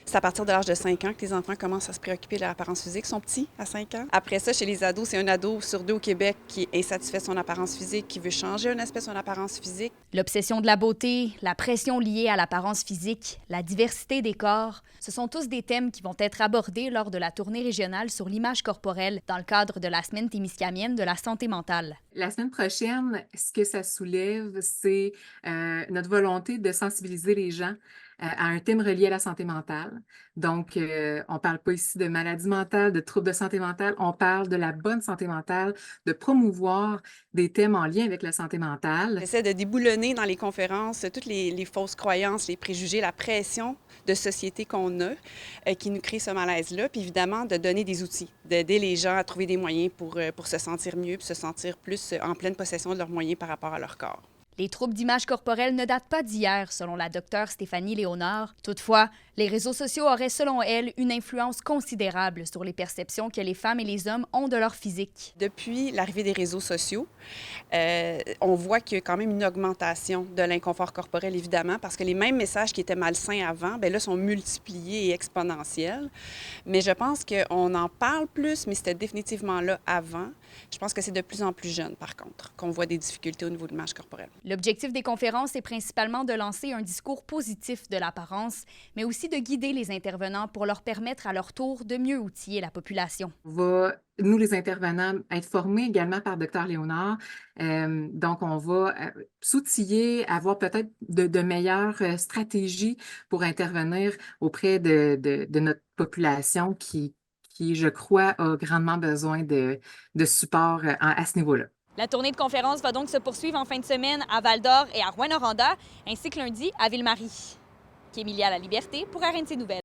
C'est à partir de l'âge de 5 ans que les enfants commencent à se préoccuper de leur apparence physique. Ils sont petits, à 5 ans. Après ça, chez les ados, c'est un ado sur 2 au Québec qui est insatisfait de son apparence physique, qui veut changer un aspect de son apparence physique. L'obsession de la beauté, la pression liée à l'apparence physique, la diversité des corps, ce sont tous des thèmes qui vont être abordés lors de la tournée régionale sur l'image corporelle dans le cadre de la Semaine témiscamienne de la santé mentale. La semaine prochaine, ce que ça soulève, c'est notre volonté de sensibiliser les gens à un thème relié à la santé mentale. Donc, on ne parle pas ici de maladie mentale, de troubles de santé mentale, on parle de la bonne santé mentale, de promouvoir des thèmes en lien avec la santé mentale. J'essaie de déboulonner dans les conférences toutes les fausses croyances, les préjugés, la pression de société qu'on a qui nous crée ce malaise-là, puis évidemment de donner des outils, d'aider les gens à trouver des moyens pour se sentir mieux, puis se sentir plus en pleine possession de leurs moyens par rapport à leur corps. Les troubles d'image corporelle ne datent pas d'hier, selon la docteure Stéphanie Léonard. Toutefois, les réseaux sociaux auraient, selon elle, une influence considérable sur les perceptions que les femmes et les hommes ont de leur physique. Depuis l'arrivée des réseaux sociaux, on voit qu'il y a quand même une augmentation de l'inconfort corporel, évidemment, parce que les mêmes messages qui étaient malsains avant, bien là, sont multipliés et exponentiels. Mais je pense qu'on en parle plus, mais c'était définitivement là avant. Je pense que c'est de plus en plus jeune, par contre, qu'on voit des difficultés au niveau de l'image corporelle. L'objectif des conférences est principalement de lancer un discours positif de l'apparence, mais aussi de guider les intervenants pour leur permettre à leur tour de mieux outiller la population. On va, nous, les intervenants, être formés également par Dr Léonard. Donc, on va s'outiller, avoir peut-être de meilleures stratégies pour intervenir auprès de notre population qui, je crois, a grandement besoin de support à ce niveau-là. La tournée de conférences va donc se poursuivre en fin de semaine à Val-d'Or et à Rouyn-Noranda, ainsi que lundi à Ville-Marie. Kémilia La Liberté pour RNC Nouvelles.